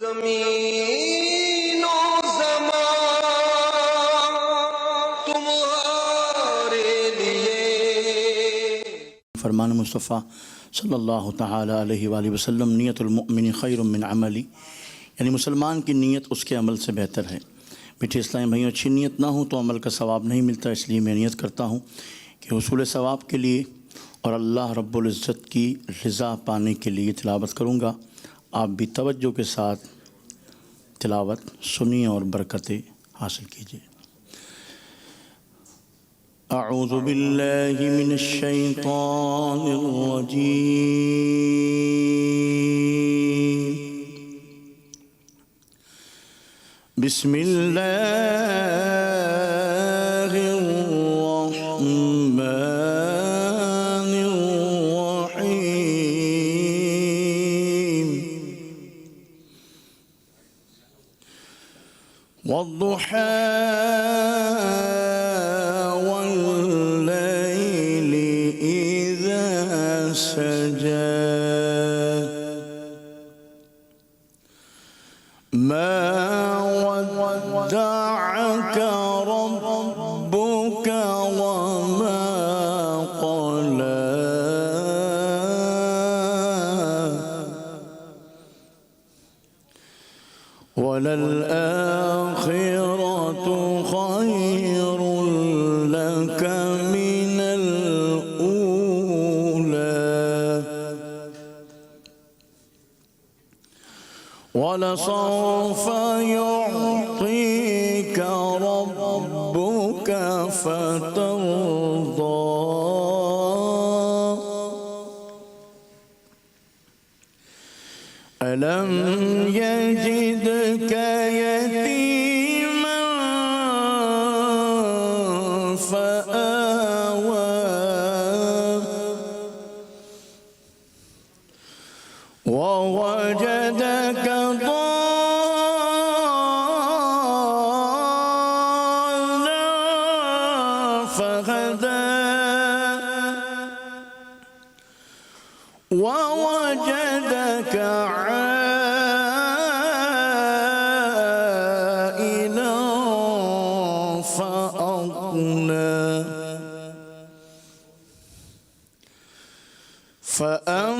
زمین و زمان تمہارے لیے. فرمان مصطفیٰ صلی اللہ تعالی علیہ وآلہ وسلم، نیت المؤمن خیر من عملی، یعنی مسلمان کی نیت اس کے عمل سے بہتر ہے. میٹھے اسلامی بھائیوں، اچھی نیت نہ ہو تو عمل کا ثواب نہیں ملتا. اس لیے میں نیت کرتا ہوں کہ حصول ثواب کے لیے اور اللہ رب العزت کی رضا پانے کے لیے تلاوت کروں گا. آپ بھی توجہ کے ساتھ تلاوت سنیے اور برکتیں حاصل کیجیے. اعوذ باللہ من الشیطان الرجیم. بسم اللہ الرحمن الرحیم. والضحى والليل إذا سجى ما ودعك ربك وما قلى وللآخرة خير لك من الأولى ولسوف يعطيك ربك فترضى ألم يجدك يتيما فآوى ووجدك ضالا فهدى ووجدك عائلا فأغنى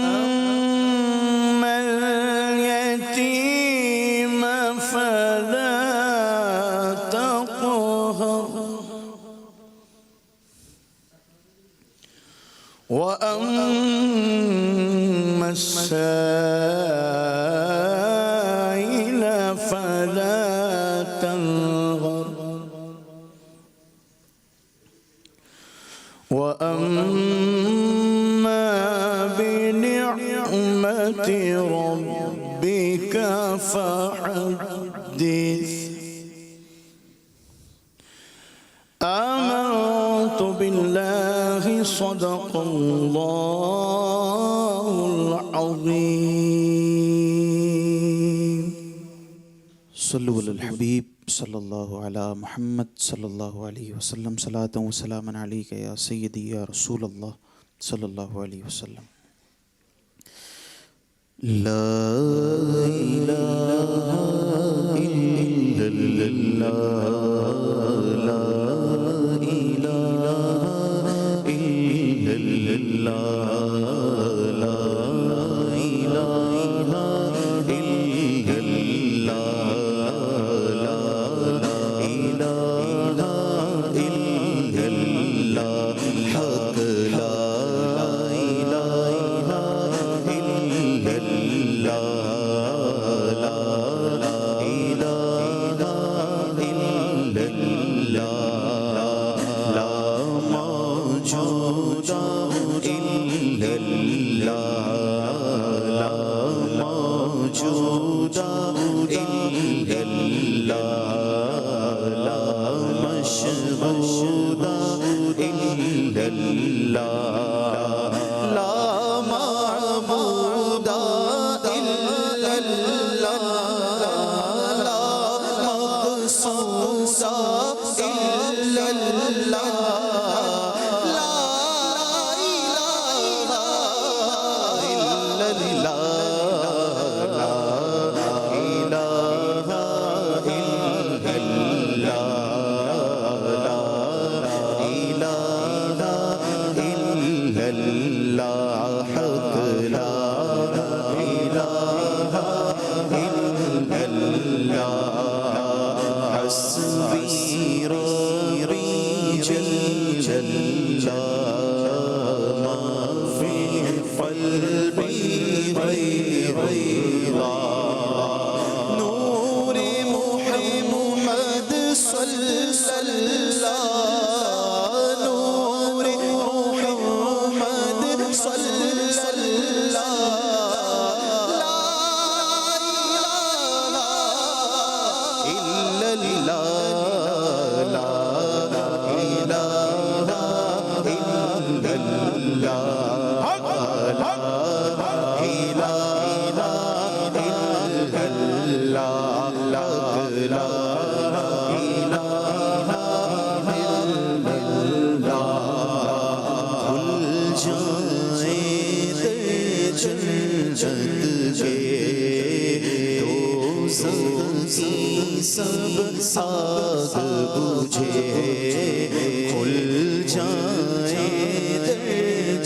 فأما اليتيم فلا تقهر وأما السائل فلا تنهر وأما بنعمة ربك فحدث. آمنت بالله صدق الله العظيم. صلو علی الحبیب صلی اللہ علی محمد صلی اللہ علیہ وسلم. صلاۃ و سلام علیک یا سیدی یا رسول اللہ صلی اللہ علیہ وسلم. لا الہ الا اللہ، لا الہ الا اللہ، لا الہ الا اللہ. حق لا الہ الا اللہ، لا الہ الا اللہ، لا موجود الا اللہ، لا موجود الا اللہ، لا مشهود الا اللہ، لا معبود الا اللہ، لا مقصود الا اللہ، لا الہ الا اللہ. سب آگ بجھے کھل جائیں در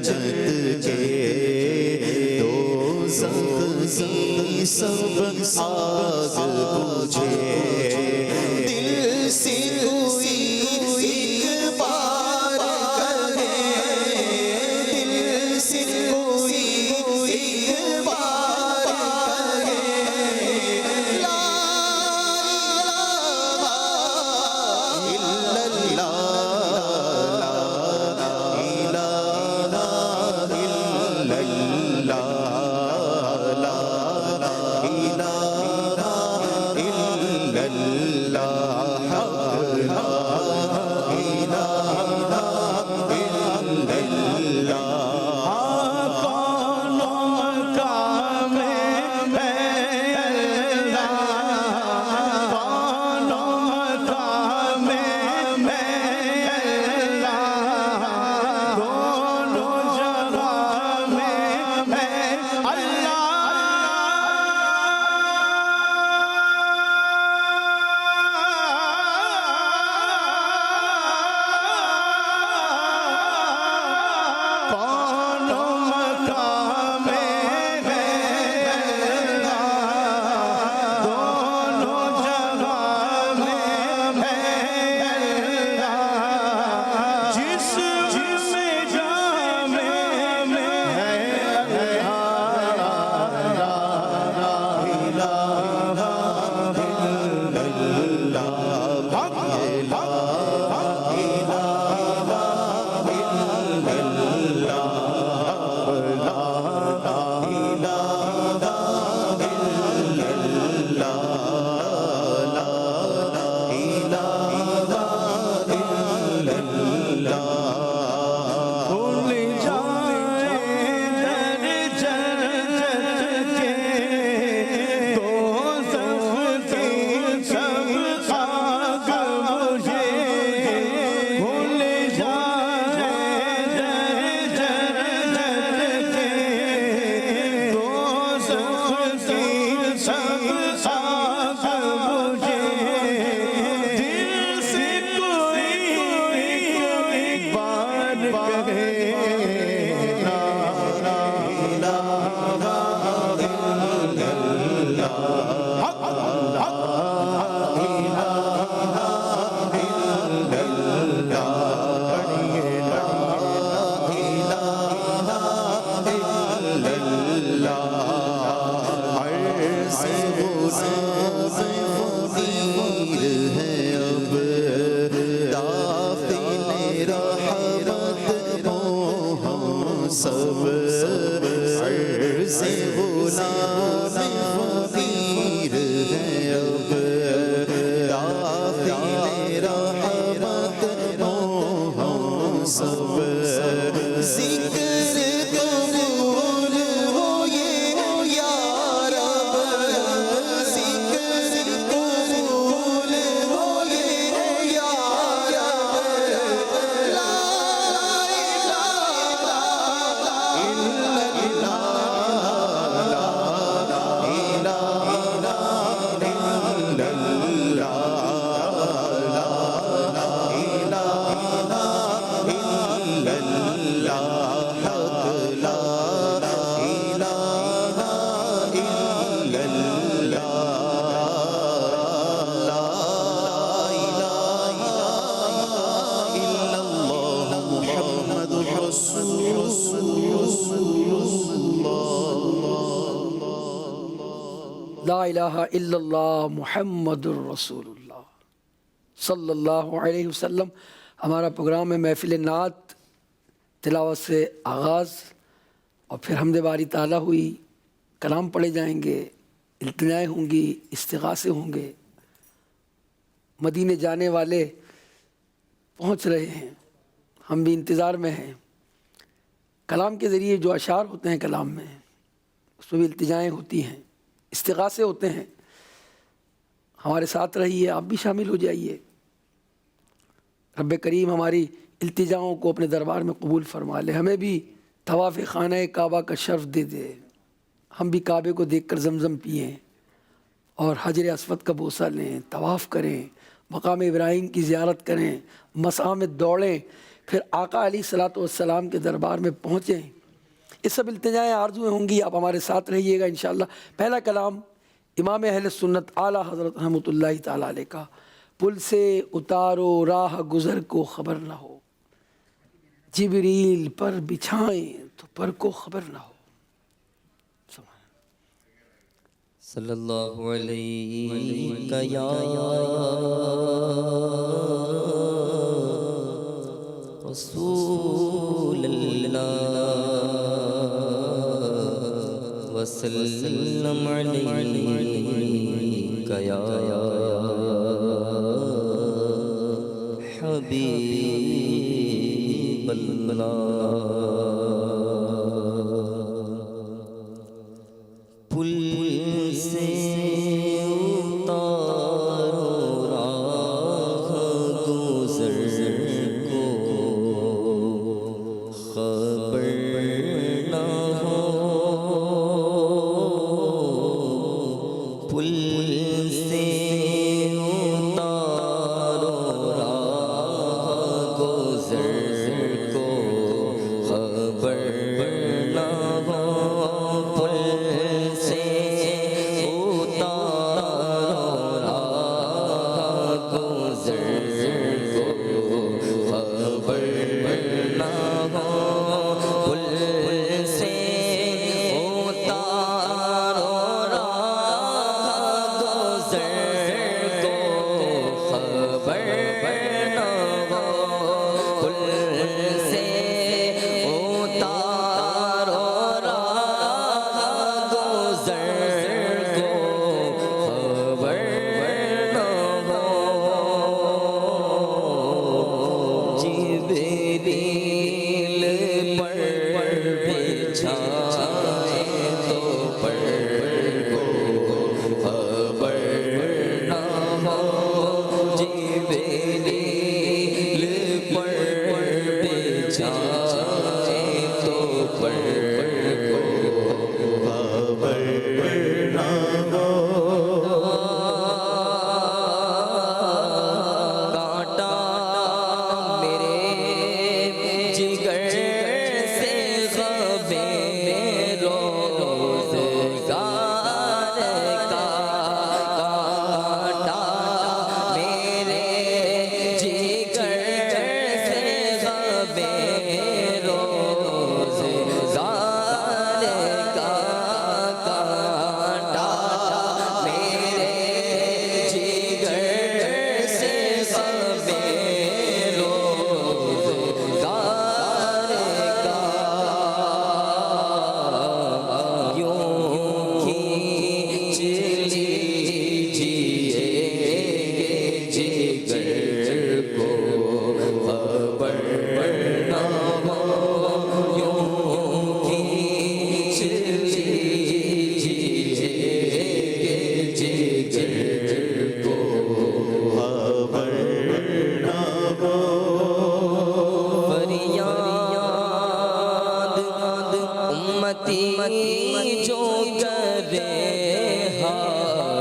جنت کے دوزخ کی سب آگ بجھے دل سے کوئی ایک بار کہے دل سے کوئی ایک بار کہے لا لا الہ الا اللہ محمد الرسول اللہ صلی اللہ علیہ وسلم۔ ہمارا پروگرام ہے محفل نعت، تلاوت سے آغاز اور پھر حمد باری تعالیٰ ہوئی، کلام پڑھے جائیں گے، التجائیں ہوں گی، استغاثے ہوں گے مدینے جانے والے پہنچ رہے ہیں، ہم بھی انتظار میں ہیں۔ کلام کے ذریعے جو اشعار ہوتے ہیں کلام میں، اس میں بھی التجائیں ہوتی ہیں، استغاثے ہوتے ہیں۔ ہمارے ساتھ رہیے، آپ بھی شامل ہو جائیے۔ رب کریم ہماری التجاؤں کو اپنے دربار میں قبول فرما لے، ہمیں بھی طواف خانہ کعبہ کا شرف دے دے، ہم بھی کعبے کو دیکھ کر زمزم پئیں اور حجر اسود کا بوسہ لیں، طواف کریں، مقام ابراہیم کی زیارت کریں، مسعی میں دوڑیں، پھر آقا علیہ الصلوۃ والسلام کے دربار میں پہنچیں۔ یہ سب التجائیں آرزویں ہوں گی، آپ ہمارے ساتھ رہیے گا انشاءاللہ۔ پہلا کلام امام اہل سنت اعلیٰ حضرت رحمۃ اللہ تعالیٰ علیہ کا، پل سے اتارو راہ گزر کو خبر نہ ہو، جبریل پر بچھائیں تو پر کو خبر نہ ہو۔ صلی اللہ علیہ یا رسول اللہ وسلم علیہ یا حبیب اللہ۔ پل سے اتارو راہ گزر کو خبر نہ ہو، پل سے اتارو راہ گزر کو خبر نہ ہو، پل سے اتارو راہ گزر کو خبر نہ ہو، پل سے اتارو راہ گزر کو خبر نہ ہو، پل سے اتارو راہ گزر کو خبر نہ ہو، جبریل پر بچھائے تو پر کو خبر نہ ہو، جبریل پر بچھائے تو پر کو خبر نہ ہو، کانٹا میرے جگر سے غمِ روزگار کا، کانٹا میرے جگر سے غمِ روزگار کا، کانٹا میرے جگر سے غمِ روزگار کا، یوں کھینچ لیجیے جگر کو خبر نہ ہو، یوں کھینچ لیجیے جگر کو خبر نہ ہو، فریاد امتی جو کرے ہاں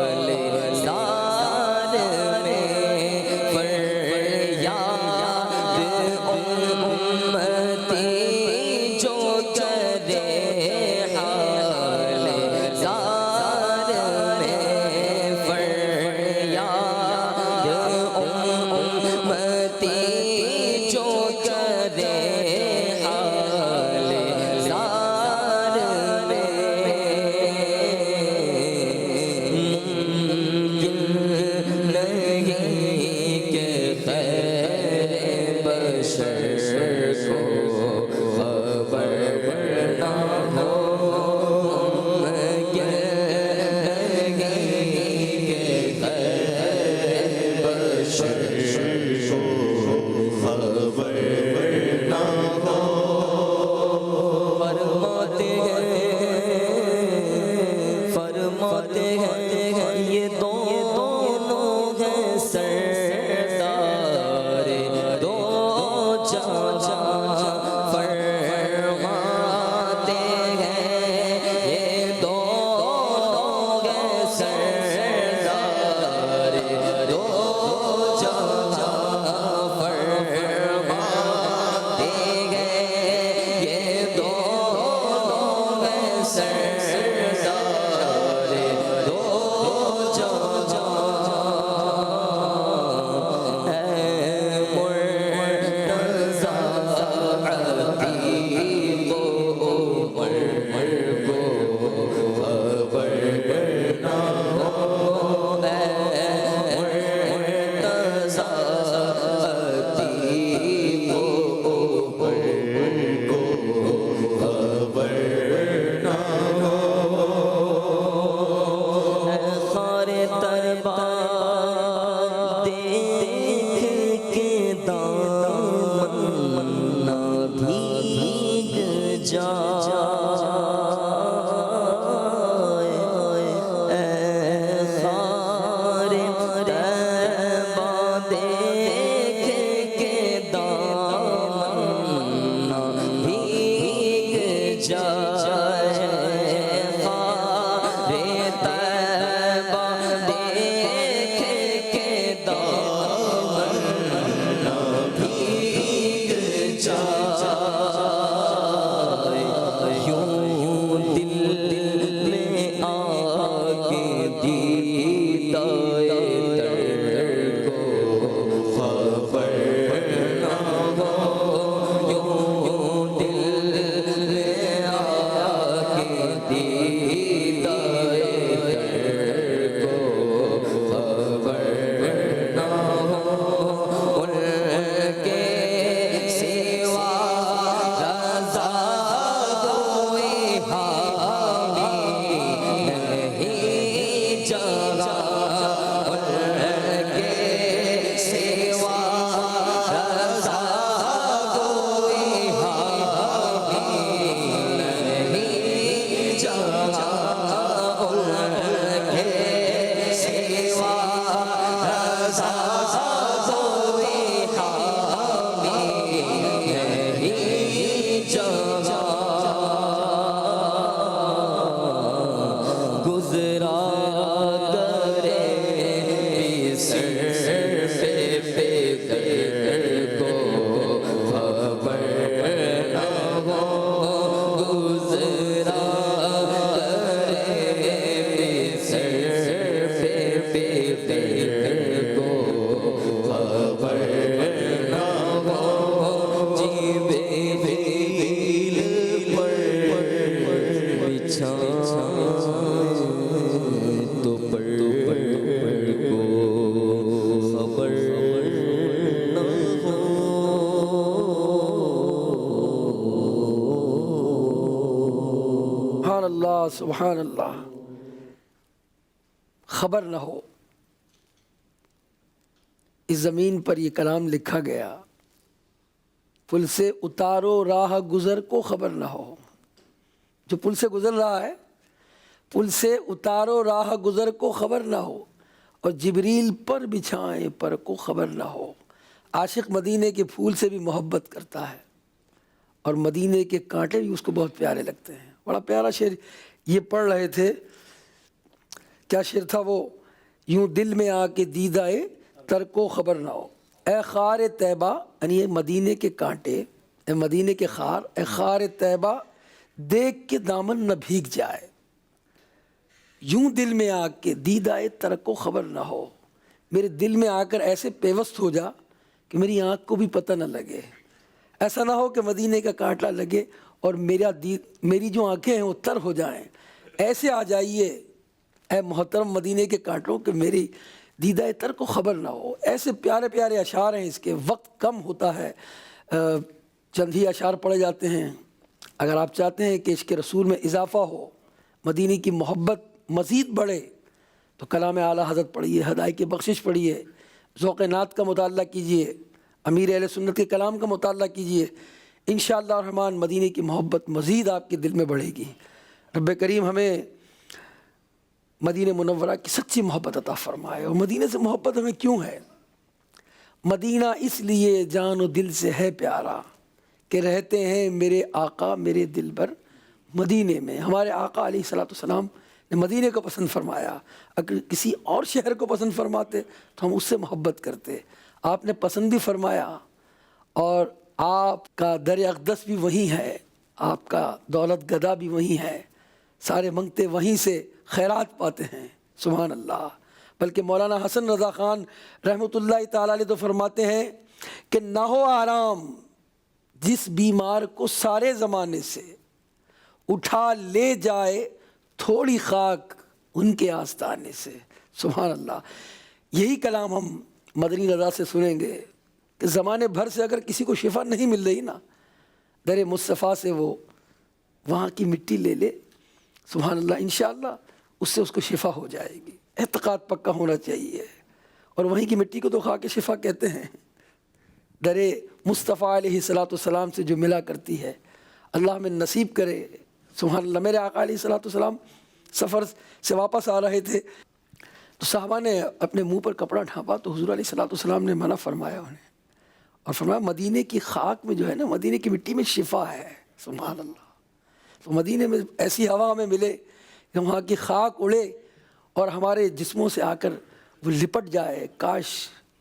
سبحان اللہ. خبر نہ ہو اس زمین پر یہ کلام لکھا گیا، پل سے اتارو راہ گزر کو خبر نہ ہو. جو پل سے گزر رہا ہے، پل سے اتارو راہ گزر کو خبر نہ ہو، اور جبریل پر بچھائیں پر کو خبر نہ ہو. عاشق مدینے کے پھول سے بھی محبت کرتا ہے، اور مدینے کے کانٹے بھی اس کو بہت پیارے لگتے ہیں. بڑا پیارا شعر یہ پڑھ رہے تھے. کیا شعر تھا وہ؟ یوں دل میں آ کے دیدائے تر کو خبر نہ ہو. اے خار طیبہ، یعنی یہ مدینے کے کانٹے، اے مدینے کے خار، اے خار طیبہ دیکھ کے دامن نہ بھیگ جائے. یوں دل میں آ کے دیدائے تر کو خبر نہ ہو. میرے دل میں آ کر ایسے پیوست ہو جا کہ میری آنکھ کو بھی پتہ نہ لگے. ایسا نہ ہو کہ مدینے کا کانٹا لگے اور میری جو آنکھیں ہیں وہ تر ہو جائیں. ایسے آ جائیے اے محترم مدینے کے کانٹوں کہ میری دیدہ تر کو خبر نہ ہو. ایسے پیارے پیارے اشعار ہیں. اس کے وقت کم ہوتا ہے، چند ہی اشعار پڑھے جاتے ہیں. اگر آپ چاہتے ہیں کہ عشق رسول میں اضافہ ہو، مدینے کی محبت مزید بڑھے، تو کلام اعلیٰ حضرت پڑھیے، ہدایت کی بخشش پڑھیے، ذوق نعت کا مطالعہ کیجیے، امیر اہل سنت کے کلام کا مطالعہ کیجیے. انشاءاللہ الرحمن مدینے کی محبت مزید آپ کے دل میں بڑھے گی. رب کریم ہمیں مدینہ منورہ کی سچی محبت عطا فرمائے. اور مدینہ سے محبت ہمیں کیوں ہے؟ مدینہ اس لیے جان و دل سے ہے پیارا کہ رہتے ہیں میرے آقا میرے دل بر مدینے میں. ہمارے آقا علیہ الصلوۃ والسلام نے مدینے کو پسند فرمایا. اگر کسی اور شہر کو پسند فرماتے تو ہم اس سے محبت کرتے. آپ نے پسند بھی فرمایا، اور آپ کا در اقدس بھی وہیں ہے، آپ کا دولت گدا بھی وہیں ہے، سارے منگتے وہیں سے خیرات پاتے ہیں. سبحان اللہ. بلکہ مولانا حسن رضا خان رحمۃ اللہ تعالیٰ علیہ تو فرماتے ہیں کہ نہ ہو آرام جس بیمار کو سارے زمانے سے، اٹھا لے جائے تھوڑی خاک ان کے آستانے سے. سبحان اللہ. یہی کلام ہم مدنی رضا سے سنیں گے کہ زمانے بھر سے اگر کسی کو شفا نہیں مل رہی نا، در مصطفیٰ سے وہ وہاں کی مٹی لے لے. سبحان اللہ. انشاءاللہ اس سے اس کو شفا ہو جائے گی. اعتقاد پکا ہونا چاہیے. اور وہیں کی مٹی کو تو خاک شفا کہتے ہیں. در مصطفیٰ علیہ الصلوۃ والسلام سے جو ملا کرتی ہے، اللہ میں نصیب کرے. سبحان اللہ. میرے آقا علیہ الصلوۃ والسلام سفر سے واپس آ رہے تھے تو صحابہ نے اپنے منہ پر کپڑا ڈھانپا تو حضور علیہ الصلوۃ والسلام نے منع فرمایا انہیں، اور فرمایا مدینے کی خاک میں جو ہے نا، مدینے کی مٹی میں شفا ہے. سبحان اللہ. تو مدینے میں ایسی ہوا ہمیں ملے کہ وہاں کی خاک اڑے اور ہمارے جسموں سے آ کر وہ لپٹ جائے. کاش.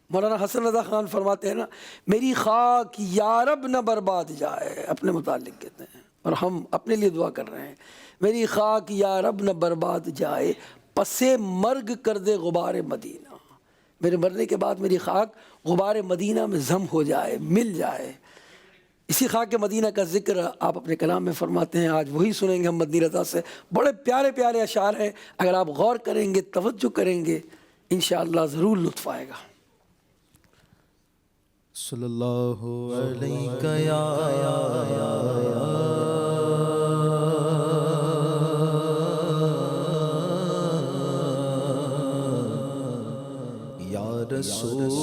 مولانا حسن رضا خان فرماتے ہیں نا، میری خاک یا رب نہ برباد جائے، اپنے متعلق کہتے ہیں، اور ہم اپنے لیے دعا کر رہے ہیں. میری خاک یا رب نہ برباد جائے، پسے مرگ کر دے غبار مدینہ. میرے مرنے کے بعد میری خاک غبار مدینہ میں ضم ہو جائے، مل جائے. اسی خاک مدینہ کا ذکر آپ اپنے کلام میں فرماتے ہیں. آج وہی سنیں گے ہم مدنی رضا سے. بڑے پیارے پیارے اشعار ہیں. اگر آپ غور کریں گے، توجہ کریں گے، انشاءاللہ ضرور لطف آئے گا. صلی اللہ علیہ یا رسول اللہ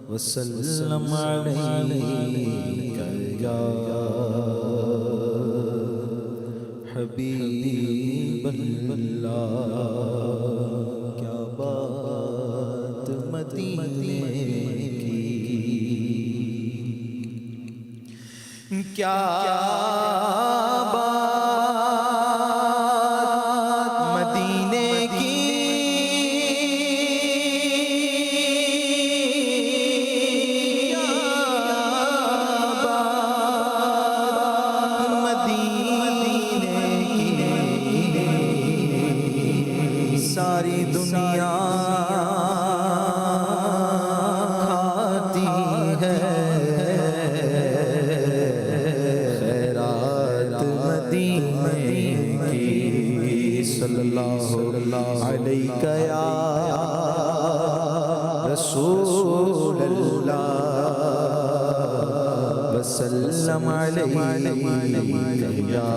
وسلم علیک یا حبیب اللہ. کیا بات مدینے کی، کیا بات مدینے کی، کیا بات مدینے کی. ساری دنیا کھاتی ہے خیرات وسلم علیک یا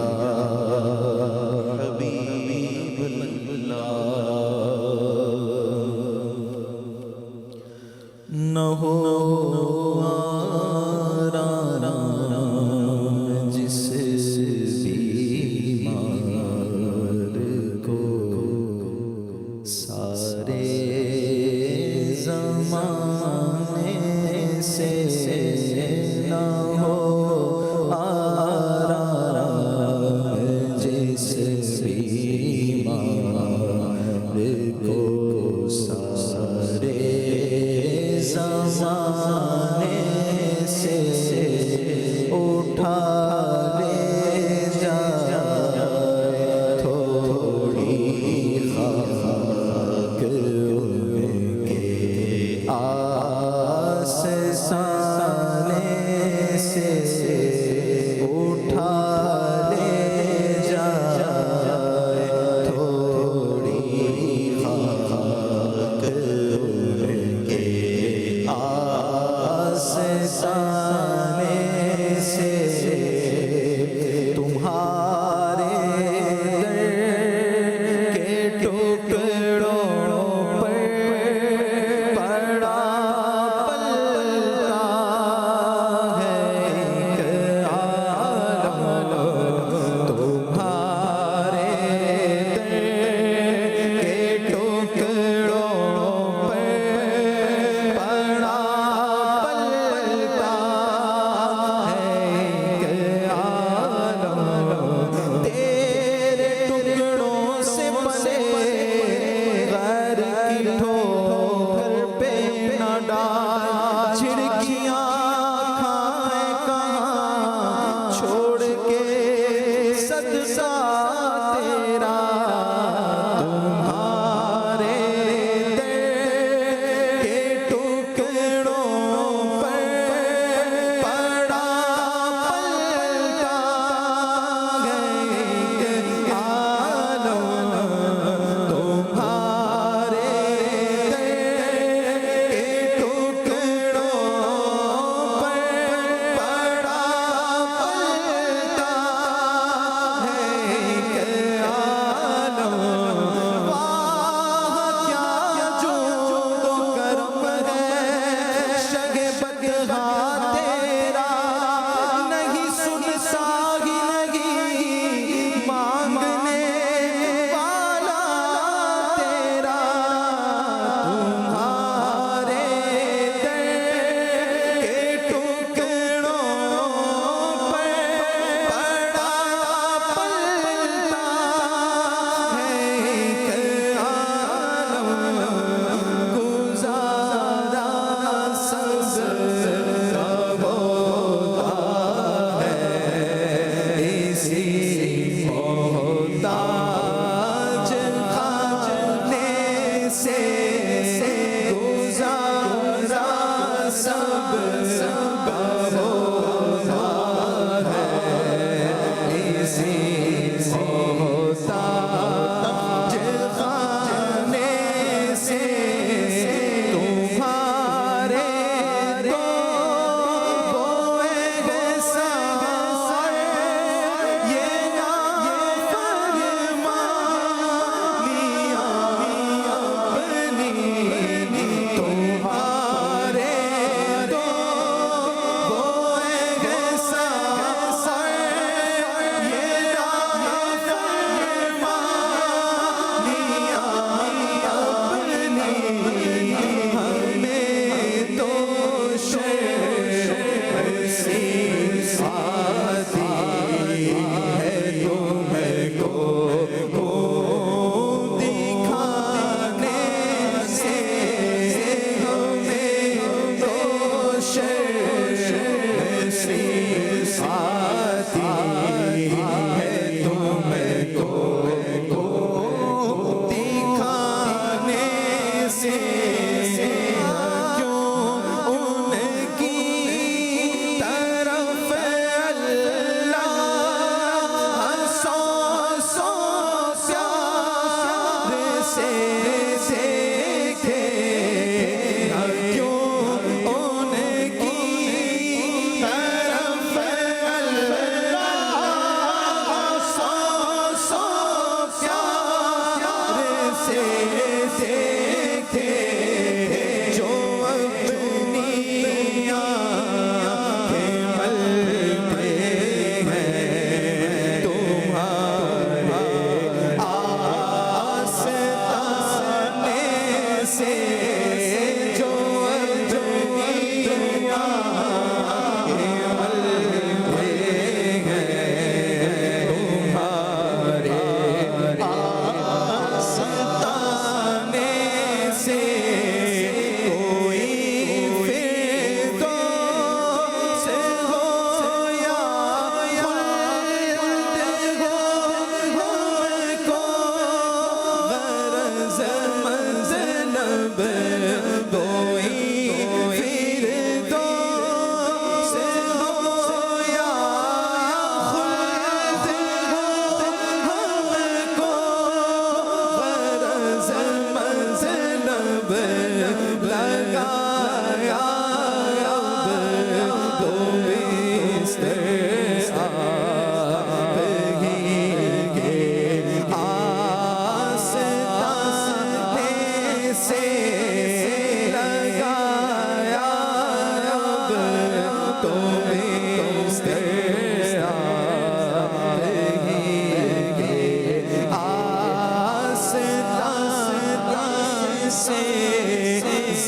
حبیب اللہ نہ ہو آرام جس بیمار کو سارے زمانے سے نہ ہو آرام جس بیمار کو سارے زمانے سے اٹھا لے جائے تھوڑی خاک ان کے آستانے سے اٹھا لے جائے تھوڑی خاک ان کے آستانے سے تمہارے در کے ٹکڑوں پر پڑا پلتا ہے ایک عالم تمہارے در کے ٹکڑوں پر پڑا پلتا ہے ایک عالم تیرے ٹکڑوں سے پلے غیر کی ٹھوکر پہ نہ ڈال جھڑکیاں کھائیں کہاں چھوڑ کے صدقہ تیرا تمہارے در کے ٹکڑوں پر پڑا پلتا ہے ایک عالم تمہارے در کے ٹکڑوں پر پڑا پلتا ہے ایک عالم واہ کیا جود و کرم ہے شگ بدہا تیرا نہیں سنتا ہی نہیں مانگنے والا تیرا تمہارے در کے ٹکڑوں پر پڑا پلتا ہے ایک عالم گزارا سب کا ہوتا ہے اسی محتاج خانے سے گزارا سب کا ہوتا ہے اسی محتاج خانے سے تمہارے تو وہ احسان یہ نافرمانیاں اپنی تمہارے تو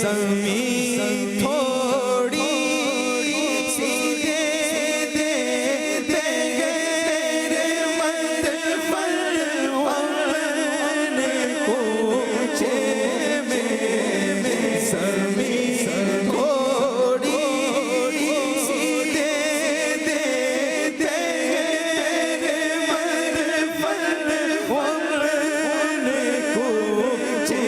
زمین تھوڑی سی دے دے تیرے مد فرمان کوچے میں زمین تھوڑی سی دے دے تیرے مد فرمان کوچے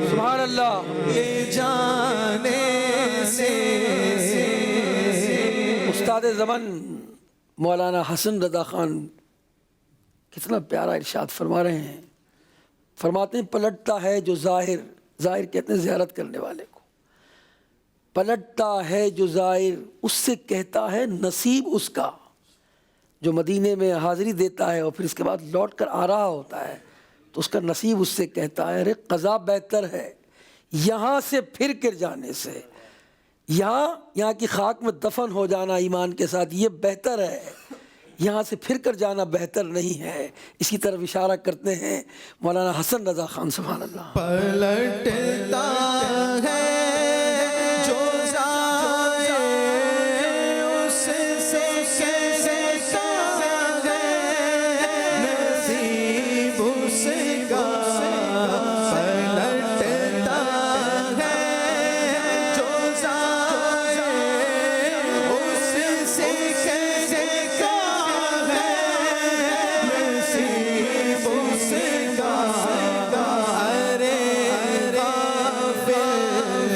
سبحان اللہ. استاد زمن مولانا حسن رضا خان کتنا پیارا ارشاد فرما رہے ہیں. فرماتے ہیں پلٹتا ہے جو ظاہر کہتے ہیں زیارت کرنے والے کو، پلٹتا ہے جو ظاہر اس سے کہتا ہے نصیب اس کا، جو مدینے میں حاضری دیتا ہے اور پھر اس کے بعد لوٹ کر آ رہا ہوتا ہے تو اس کا نصیب اس سے کہتا ہے ارے قضا بہتر ہے یہاں سے پھر کر جانے سے، یہاں کی خاک میں دفن ہو جانا ایمان کے ساتھ یہ بہتر ہے، یہاں سے پھر کر جانا بہتر نہیں ہے. اس کی طرف اشارہ کرتے ہیں مولانا حسن رضا خان. سبحان اللہ. پلٹتا ہے جو ظاہر اس سے کہتا ہے نصیب اس کا، پلٹتا ہے جو ظاہر اس سے کہتا ہے نصیب اس کا. ارے غافل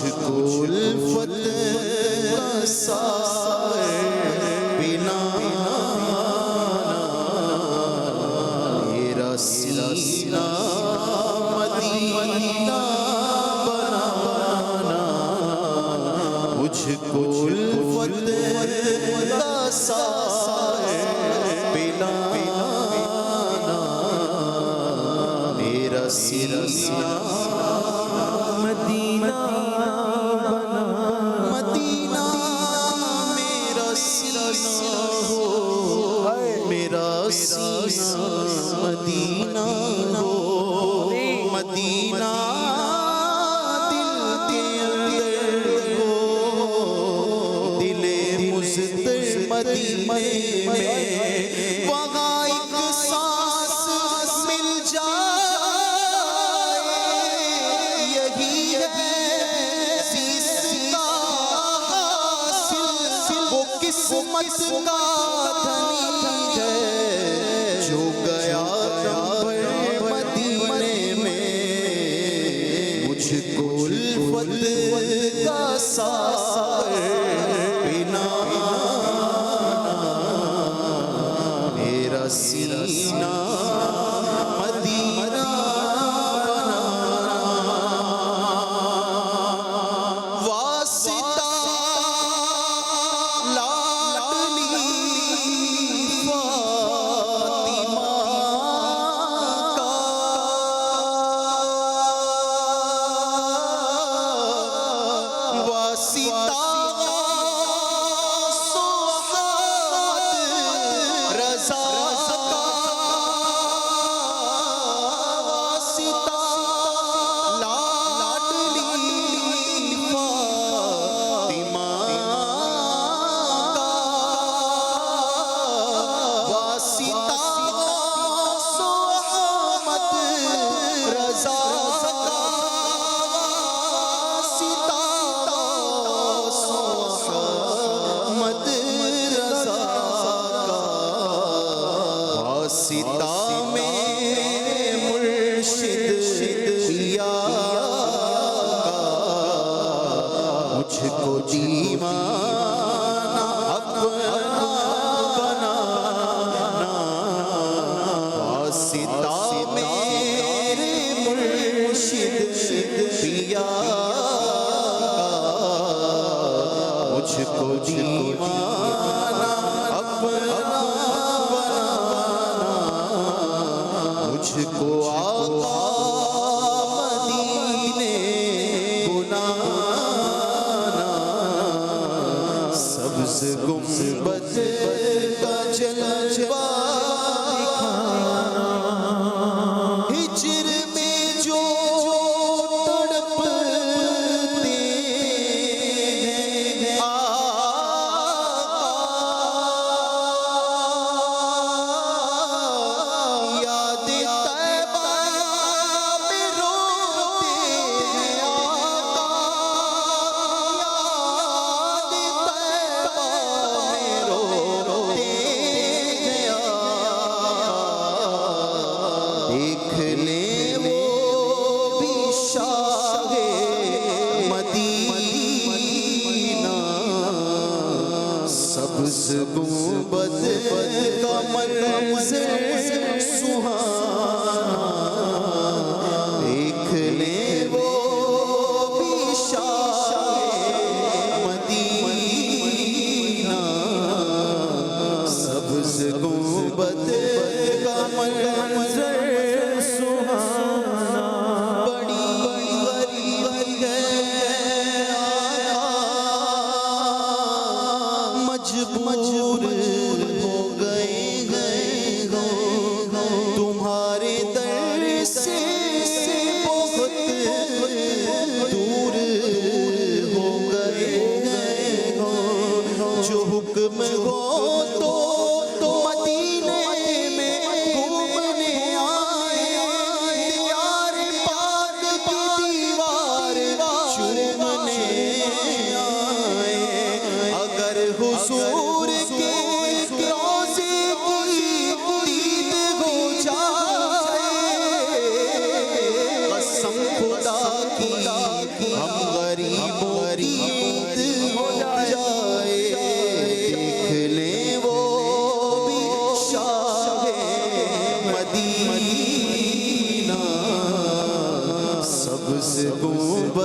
مجھ کو الفت کا سائر بنا میرا سینہ مدینہ بنانا مجھ کو الفت کا سائر بنا میرا سینہ مدینہ بنا مدینہ میرا سینہ ہو میرا سینہ مدینہ ہو مدینہ دل کے اندر ہو دل مزدر مدینے میں وہاں ایک سانس مل جائے یہی ہے زیست کا حاصل وہ قسمت کا دھنی ہے جو گیا نمبر مدینے میں مجھ کو الفت کا سائر بنا میرا سینہ مدینہ واسطہ لاڈلی فاطمہ کا واسطہ صحابت رضا کا واسطہ لاڈلی فاطمہ کا واسطہ صحابت رضا کا واسطہ صحابت رضا کا واسطہ میرے مرشد پیا کا مجھ کو دیوانہ اپنا بنانا واسطہ میرے مرشد پیا کا مجھ کو دیوانہ اپنا بنانا مجھ کو آقا مدینے بنانا سبز گنبد کا جلوہ ہجر میں جو تڑپتے ہیں آقا یاد طیبہ میں روتے ہیں آقا یاد طیبہ میں روتے ہیں آقا دیکھ لیں وہ بھی شاہ مدینہ سبز گنبد کا منظر سہانا دیکھ لیں وہ بھی شاہ مدینہ سبز گنبد کا منظر سہانا بڑی غریب ہے مجبور ہو گئے تمہارے در سے بہت دور ہو گئے جو حکم ہو تو مدینے میں گھومنے آئے دیار پاک کی دیوار چومنے آئے اگر حضور کے روضے کی دید ہو جائے قسم خدا کی ہم غریب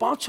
5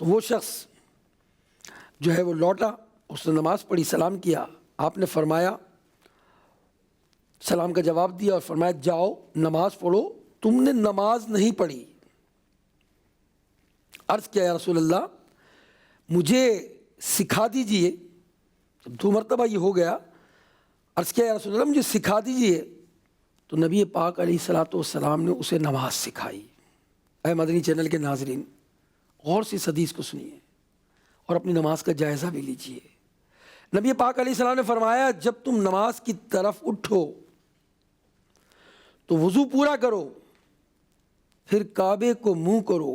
تو وہ شخص جو ہے وہ لوٹا، اس نے نماز پڑھی، سلام کیا، آپ نے فرمایا، سلام کا جواب دیا اور فرمایا جاؤ نماز پڑھو، تم نے نماز نہیں پڑھی۔ عرض کیا یا رسول اللہ مجھے سکھا دیجئے، دو مرتبہ یہ ہو گیا، عرض کیا یا رسول اللہ مجھے سکھا دیجئے، تو نبی پاک علیہ الصلوۃ والسلام نے اسے نماز سکھائی۔ اے مدنی چینل کے ناظرین، غور سے اس حدیث کو سنیے اور اپنی نماز کا جائزہ بھی لیجئے۔ نبی پاک علیہ السلام نے فرمایا جب تم نماز کی طرف اٹھو تو وضو پورا کرو، پھر کعبے کو منہ کرو،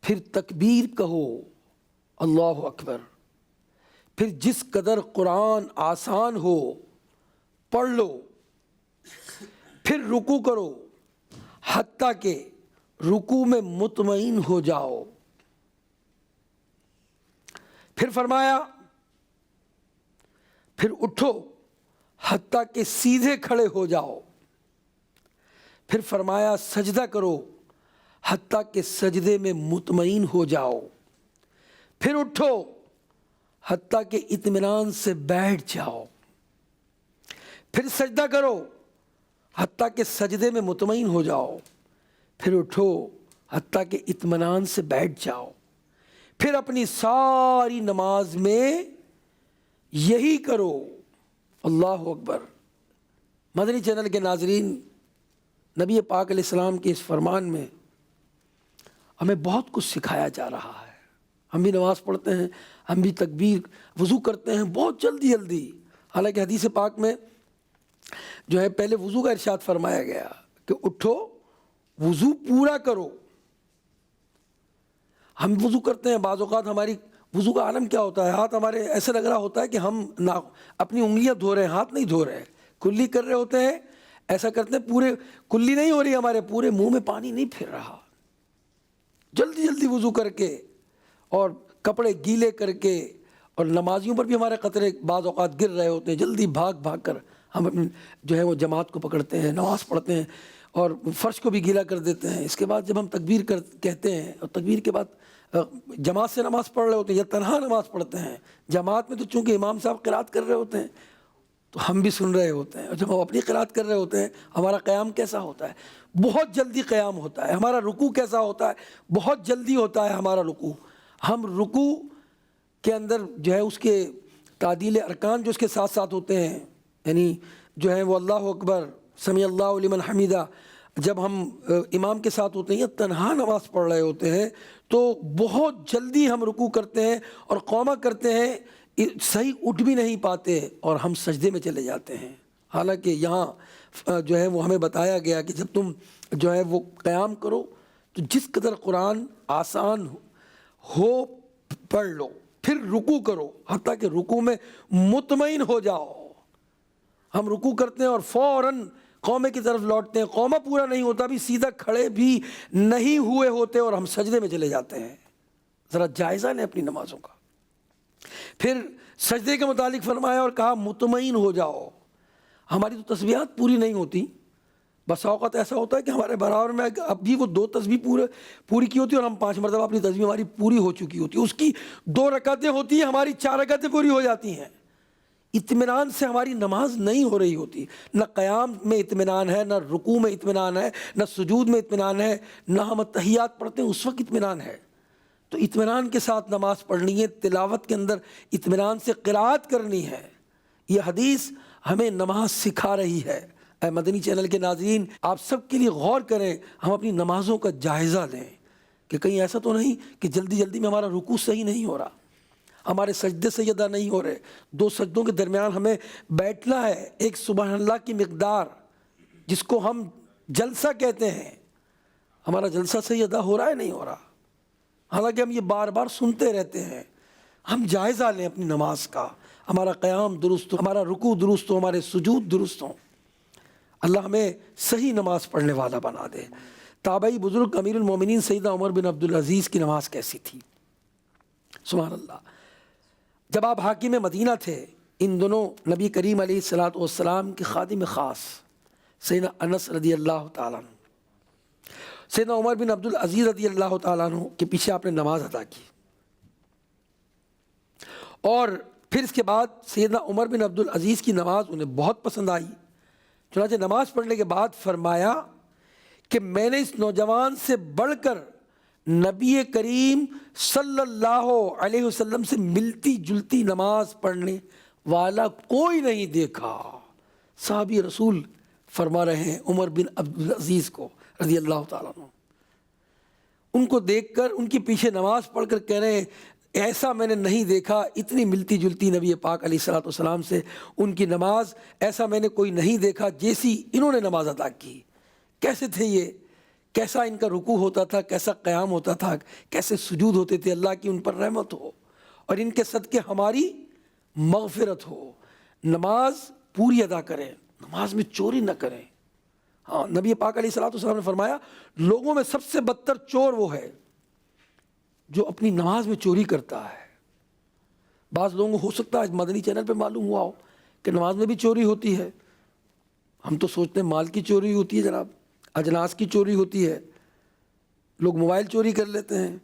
پھر تکبیر کہو اللہ اکبر، پھر جس قدر قرآن آسان ہو پڑھ لو، پھر رکوع کرو حتیٰ کہ رکوع میں مطمئن ہو جاؤ، پھر فرمایا پھر اٹھو حتیٰ کہ سیدھے کھڑے ہو جاؤ، پھر فرمایا سجدہ کرو حتیٰ کہ سجدے میں مطمئن ہو جاؤ، پھر اٹھو حتیٰ کہ اطمینان سے بیٹھ جاؤ، پھر سجدہ کرو حتیٰ کہ سجدے میں مطمئن ہو جاؤ، پھر اٹھو حتیٰ کہ اطمینان سے بیٹھ جاؤ، پھر اپنی ساری نماز میں یہی کرو اللہ اکبر۔ مدنی چینل کے ناظرین، نبی پاک علیہ السلام کے اس فرمان میں ہمیں بہت کچھ سکھایا جا رہا ہے۔ ہم بھی نماز پڑھتے ہیں، ہم بھی تکبیر وضو کرتے ہیں بہت جلدی جلدی، حالانکہ حدیث پاک میں جو ہے پہلے وضو کا ارشاد فرمایا گیا کہ اٹھو وضو پورا کرو۔ ہم وضو کرتے ہیں، بعض اوقات ہماری وضو کا عالم کیا ہوتا ہے، ہاتھ ہمارے ایسا لگ رہا ہوتا ہے کہ ہم اپنی انگلیاں دھو رہے ہیں، ہاتھ نہیں دھو رہے، کلی کر رہے ہوتے ہیں، ایسا کرتے ہیں پورے کلی نہیں ہو رہی، ہمارے پورے منہ میں پانی نہیں پھر رہا، جلدی جلدی وضو کر کے اور کپڑے گیلے کر کے، اور نمازیوں پر بھی ہمارے قطرے بعض اوقات گر رہے ہوتے ہیں، جلدی بھاگ بھاگ کر ہم اپنی جو ہے وہ جماعت کو پکڑتے ہیں، نماز پڑھتے ہیں اور فرش کو بھی گیلا کر دیتے ہیں۔ اس کے بعد جب ہم تکبیر کہتے ہیں اور تکبیر کے بعد جماعت سے نماز پڑھ رہے ہوتے ہیں یا تنہا نماز پڑھتے ہیں، جماعت میں تو چونکہ امام صاحب قرات کر رہے ہوتے ہیں تو ہم بھی سن رہے ہوتے ہیں، اور جب ہم اپنی قرات کر رہے ہوتے ہیں ہمارا قیام کیسا ہوتا ہے، بہت جلدی قیام ہوتا ہے، ہمارا رکوع کیسا ہوتا ہے، بہت جلدی ہوتا ہے ہمارا رکوع۔ ہم رکوع کے اندر جو ہے اس کے تعدیل ارکان جو اس کے ساتھ ساتھ ہوتے ہیں، یعنی جو ہے وہ اللہ اکبر سمیع اللہ لمن حمیدہ، جب ہم امام کے ساتھ ہوتے ہیں یا تنہا نماز پڑھ رہے ہوتے ہیں تو بہت جلدی ہم رکوع کرتے ہیں اور قوما کرتے ہیں، صحیح اٹھ بھی نہیں پاتے اور ہم سجدے میں چلے جاتے ہیں۔ حالانکہ یہاں جو ہے وہ ہمیں بتایا گیا کہ جب تم جو ہے وہ قیام کرو تو جس قدر قرآن آسان ہو پڑھ لو، پھر رکوع کرو حتیٰ کہ رکوع میں مطمئن ہو جاؤ۔ ہم رکوع کرتے ہیں اور فوراً قومے کی طرف لوٹتے ہیں، قومہ پورا نہیں ہوتا، بھی سیدھا کھڑے بھی نہیں ہوئے ہوتے اور ہم سجدے میں چلے جاتے ہیں۔ ذرا جائزہ لیں اپنی نمازوں کا۔ پھر سجدے کے متعلق فرمایا اور کہا مطمئن ہو جاؤ۔ ہماری تو تسبیحات پوری نہیں ہوتی، بس اوقات ایسا ہوتا ہے کہ ہمارے برابر میں اب بھی وہ 2 تسبیح پوری کی ہوتی ہے اور ہم 5 مرتبہ اپنی تسبیح ہماری پوری ہو چکی ہوتی ہے، اس کی 2 رکعتیں ہوتی ہیں، ہماری 4 رکعتیں پوری ہو جاتی ہیں۔ اطمینان سے ہماری نماز نہیں ہو رہی ہوتی، نہ قیام میں اطمینان ہے، نہ رکوع میں اطمینان ہے، نہ سجود میں اطمینان ہے، نہ ہم تحیات پڑھتے ہیں اس وقت اطمینان ہے۔ تو اطمینان کے ساتھ نماز پڑھنی ہے، تلاوت کے اندر اطمینان سے قرات کرنی ہے۔ یہ حدیث ہمیں نماز سکھا رہی ہے۔ اے مدنی چینل کے ناظرین، آپ سب کے لیے غور کریں، ہم اپنی نمازوں کا جائزہ لیں کہ کہیں ایسا تو نہیں کہ جلدی جلدی میں ہمارا رکوع صحیح نہیں ہو رہا، ہمارے سجدے صحیح ادا نہیں ہو رہے، 2 سجدوں کے درمیان ہمیں بیٹھنا ہے، ایک سبحان اللہ کی مقدار جس کو ہم جلسہ کہتے ہیں، ہمارا جلسہ صحیح ادا ہو رہا ہے نہیں ہو رہا، حالانکہ ہم یہ بار بار سنتے رہتے ہیں۔ ہم جائزہ لیں اپنی نماز کا، ہمارا قیام درست ہو، ہمارا رکوع درست ہو، ہمارے سجود درست ہوں۔ اللہ ہمیں صحیح نماز پڑھنے والا بنا دے۔ تابعی بزرگ امیر المومنین سیدنا عمر بن عبدالعزیز کی نماز کیسی تھی؟ سبحان اللہ۔ جب آپ حاکم مدینہ تھے، ان دنوں نبی کریم علیہ الصلوۃ والسلام کے خادم خاص سیدنا انس رضی اللہ تعالیٰ عنہ سیدنا عمر بن عبد العزیز رضی اللہ تعالیٰ عنہ کے پیچھے آپ نے نماز ادا کی، اور پھر اس کے بعد سیدنا عمر بن عبد العزیز کی نماز انہیں بہت پسند آئی، چنانچہ نماز پڑھنے کے بعد فرمایا کہ میں نے اس نوجوان سے بڑھ کر نبی کریم صلی اللہ علیہ وسلم سے ملتی جلتی نماز پڑھنے والا کوئی نہیں دیکھا۔ صحابی رسول فرما رہے ہیں عمر بن عبد العزیز کو رضی اللہ تعالیٰ عنہ، ان کو دیکھ کر ان کے پیچھے نماز پڑھ کر کہہ رہے ہیں ایسا میں نے نہیں دیکھا، اتنی ملتی جلتی نبی پاک علیہ الصلوۃ والسلام سے ان کی نماز، ایسا میں نے کوئی نہیں دیکھا جیسی انہوں نے نماز ادا کی۔ کیسے تھے یہ، کیسا ان کا رکوع ہوتا تھا، کیسا قیام ہوتا تھا، کیسے سجود ہوتے تھے، اللہ کی ان پر رحمت ہو اور ان کے صدقے ہماری مغفرت ہو۔ نماز پوری ادا کریں، نماز میں چوری نہ کریں۔ ہاں، نبی پاک علیہ الصلوۃ والسلام نے فرمایا لوگوں میں سب سے بدتر چور وہ ہے جو اپنی نماز میں چوری کرتا ہے۔ بعض لوگوں کو ہو سکتا ہے مدنی چینل پہ معلوم ہوا ہو کہ نماز میں بھی چوری ہوتی ہے، ہم تو سوچتے ہیں مال کی چوری ہوتی ہے، جناب اجناس کی چوری ہوتی ہے، لوگ موبائل چوری کر لیتے ہیں،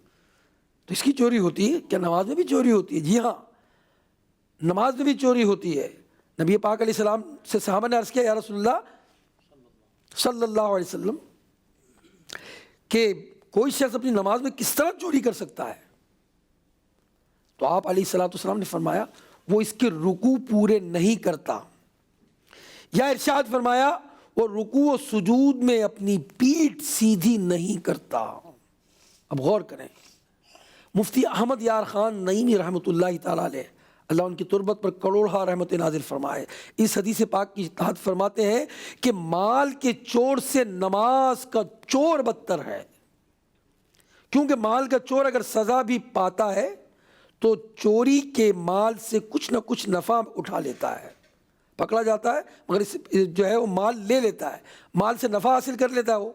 تو اس کی چوری ہوتی ہے کیا؟ نماز میں بھی چوری ہوتی ہے؟ جی ہاں، نماز میں بھی چوری ہوتی ہے۔ نبی پاک علیہ السلام سے صحابہ نے عرض کیا یا رسول اللہ صلی اللہ علیہ وسلم کہ کوئی شخص اپنی نماز میں کس طرح چوری کر سکتا ہے؟ تو آپ علیہ الصلوۃ والسلام نے فرمایا وہ اس کے رکوع پورے نہیں کرتا، یا ارشاد فرمایا وہ رکوع و سجود میں اپنی پیٹھ سیدھی نہیں کرتا۔ اب غور کریں، مفتی احمد یار خان نعیمی رحمۃ اللہ تعالیٰ علیہ، اللہ ان کی تربت پر کروڑہا رحمت نازل فرمائے، اس حدیث پاک کی تحت فرماتے ہیں کہ مال کے چور سے نماز کا چور بدتر ہے، کیونکہ مال کا چور اگر سزا بھی پاتا ہے تو چوری کے مال سے کچھ نہ کچھ نفع اٹھا لیتا ہے، پکڑا جاتا ہے مگر اس جو ہے وہ مال لے لیتا ہے، مال سے نفع حاصل کر لیتا ہے وہ،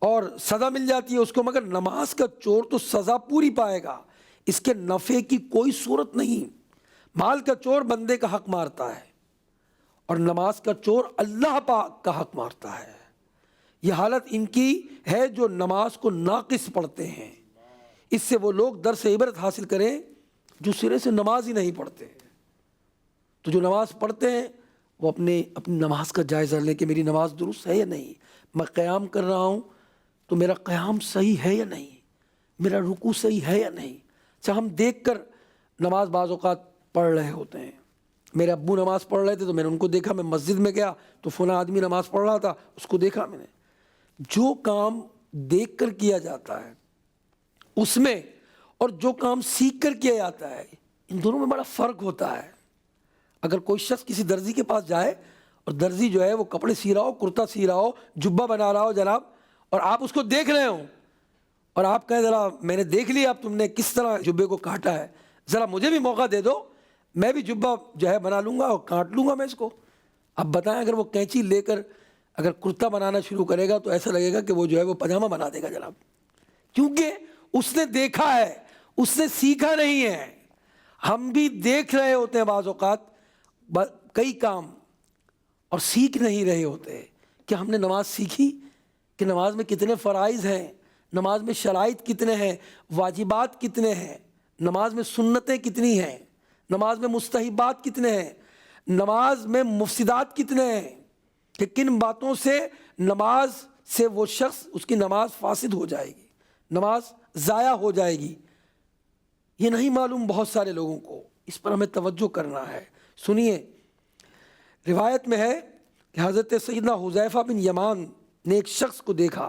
اور سزا مل جاتی ہے اس کو، مگر نماز کا چور تو سزا پوری پائے گا، اس کے نفع کی کوئی صورت نہیں۔ مال کا چور بندے کا حق مارتا ہے اور نماز کا چور اللہ پاک کا حق مارتا ہے۔ یہ حالت ان کی ہے جو نماز کو ناقص پڑھتے ہیں، اس سے وہ لوگ درس عبرت حاصل کریں جو سرے سے نماز ہی نہیں پڑھتے۔ تو جو نماز پڑھتے ہیں وہ اپنی نماز کا جائزہ لیں کہ میری نماز درست ہے یا نہیں، میں قیام کر رہا ہوں تو میرا قیام صحیح ہے یا نہیں، میرا رکوع صحیح ہے یا نہیں۔ اچھا، ہم دیکھ کر نماز بعض اوقات پڑھ رہے ہوتے ہیں، میرے ابو نماز پڑھ رہے تھے تو میں نے ان کو دیکھا، میں مسجد میں گیا تو فلاں آدمی نماز پڑھ رہا تھا، اس کو دیکھا میں نے۔ جو کام دیکھ کر کیا جاتا ہے اس میں اور جو کام سیکھ کر کیا جاتا ہے ان دونوں میں بڑا فرق ہوتا ہے۔ اگر کوئی شخص کسی درزی کے پاس جائے اور درزی جو ہے وہ کپڑے سی رہا ہو، کرتا سی رہا ہو، جبہ بنا رہا ہو جناب، اور آپ اس کو دیکھ رہے ہوں اور آپ کہیں ذرا میں نے دیکھ لیا اب تم نے کس طرح جبے کو کاٹا ہے، ذرا مجھے بھی موقع دے دو، میں بھی جبہ جو ہے بنا لوں گا اور کاٹ لوں گا میں اس کو۔ اب بتائیں اگر وہ کینچی لے کر اگر کرتا بنانا شروع کرے گا تو ایسا لگے گا کہ وہ جو ہے وہ پاجامہ بنا دے گا جناب، کیونکہ اس نے دیکھا ہے، اس نے سیکھا نہیں ہے۔ ہم بھی دیکھ رہے ہوتے ہیں بعض اوقات کئی کام اور سیکھ نہیں رہے ہوتے کہ ہم نے نماز سیکھی کہ نماز میں کتنے فرائض ہیں، نماز میں شرائط کتنے ہیں، واجبات کتنے ہیں، نماز میں سنتیں کتنی ہیں، نماز میں مستحبات کتنے ہیں، نماز میں مفسدات کتنے ہیں، کہ کن باتوں سے نماز سے وہ شخص اس کی نماز فاسد ہو جائے گی، نماز ضائع ہو جائے گی۔ یہ نہیں معلوم بہت سارے لوگوں کو، اس پر ہمیں توجہ کرنا ہے۔ سنیے، روایت میں ہے کہ حضرت سیدنا حذیفہ بن یمان نے ایک شخص کو دیکھا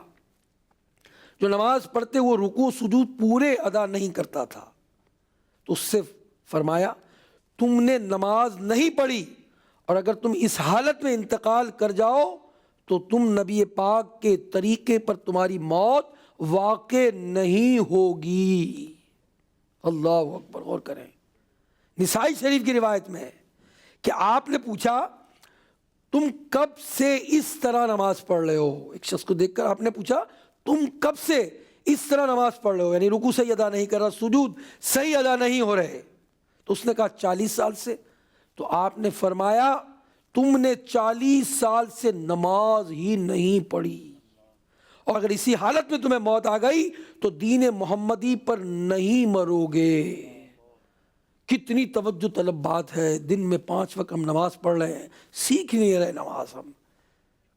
جو نماز پڑھتے وہ رکوع سجود پورے ادا نہیں کرتا تھا، تو اس سے فرمایا تم نے نماز نہیں پڑھی اور اگر تم اس حالت میں انتقال کر جاؤ تو تم نبی پاک کے طریقے پر تمہاری موت واقع نہیں ہوگی۔ اللہ اکبر، غور کریں، نسائی شریف کی روایت میں ہے کہ آپ نے پوچھا تم کب سے اس طرح نماز پڑھ رہے ہو؟ ایک شخص کو دیکھ کر آپ نے پوچھا تم کب سے اس طرح نماز پڑھ رہے ہو، یعنی رکوع صحیح ادا نہیں کر رہا، سجود صحیح ادا نہیں ہو رہے؟ تو اس نے کہا 40 سال سے۔ تو آپ نے فرمایا تم نے 40 سال سے نماز ہی نہیں پڑھی اور اگر اسی حالت میں تمہیں موت آ گئی تو دین محمدی پر نہیں مرو گے۔ کتنی توجہ طلب بات ہے، دن میں 5 وقت ہم نماز پڑھ رہے ہیں، سیکھ نہیں رہے نماز ہم۔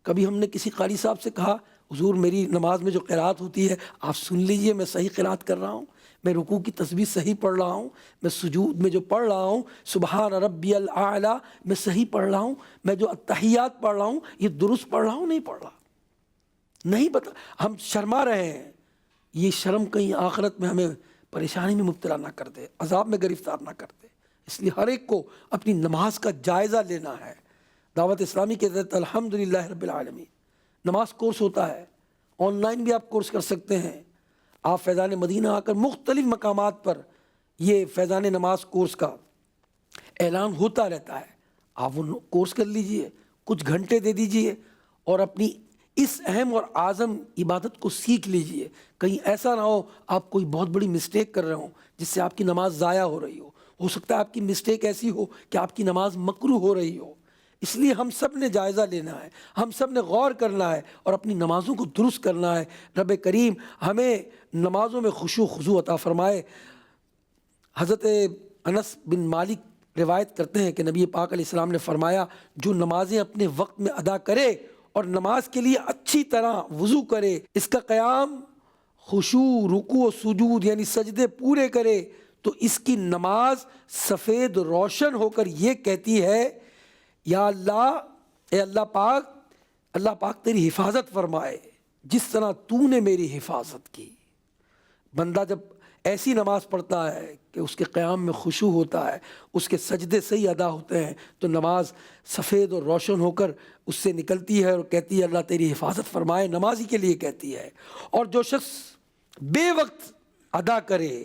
کبھی ہم نے کسی قاری صاحب سے کہا حضور میری نماز میں جو قرات ہوتی ہے آپ سن لیجئے، میں صحیح قرات کر رہا ہوں، میں رکوع کی تسبیح صحیح پڑھ رہا ہوں، میں سجود میں جو پڑھ رہا ہوں سبحان ربی الاعلی میں صحیح پڑھ رہا ہوں، میں جو التحیات پڑھ رہا ہوں یہ درست پڑھ رہا ہوں نہیں پڑھ رہا، نہیں پتہ، ہم شرما رہے ہیں۔ یہ شرم کہیں آخرت میں ہمیں پریشانی میں مبتلا نہ کر دے، عذاب میں گرفتار نہ کر دے۔ اس لیے ہر ایک کو اپنی نماز کا جائزہ لینا ہے۔ دعوت اسلامی کے تحت الحمدللہ رب العالمین نماز کورس ہوتا ہے، آن لائن بھی آپ کورس کر سکتے ہیں۔ آپ فیضان مدینہ آ کر مختلف مقامات پر یہ فیضان نماز کورس کا اعلان ہوتا رہتا ہے، آپ وہ کورس کر لیجئے، کچھ گھنٹے دے دیجئے اور اپنی اس اہم اور اعظم عبادت کو سیکھ لیجئے۔ کہیں ایسا نہ ہو آپ کوئی بہت بڑی مسٹیک کر رہے ہوں جس سے آپ کی نماز ضائع ہو رہی ہو سکتا ہے آپ کی مسٹیک ایسی ہو کہ آپ کی نماز مکروہ ہو رہی ہو۔ اس لیے ہم سب نے جائزہ لینا ہے، ہم سب نے غور کرنا ہے اور اپنی نمازوں کو درست کرنا ہے۔ رب کریم ہمیں نمازوں میں خشوع و خضوع عطا فرمائے۔ حضرت انس بن مالک روایت کرتے ہیں کہ نبی پاک علیہ السلام نے فرمایا جو نمازیں اپنے وقت میں ادا کرے اور نماز کے لیے اچھی طرح وضو کرے، اس کا قیام خشوع رکوع و سجود یعنی سجدے پورے کرے تو اس کی نماز سفید روشن ہو کر یہ کہتی ہے یا اللہ، اے اللہ پاک تیری حفاظت فرمائے جس طرح تو نے میری حفاظت کی۔ بندہ جب ایسی نماز پڑھتا ہے کہ اس کے قیام میں خشوع ہوتا ہے، اس کے سجدے صحیح ادا ہوتے ہیں تو نماز سفید اور روشن ہو کر اس سے نکلتی ہے اور کہتی ہے اللہ تیری حفاظت فرمائے، نمازی کے لیے کہتی ہے۔ اور جو شخص بے وقت ادا کرے،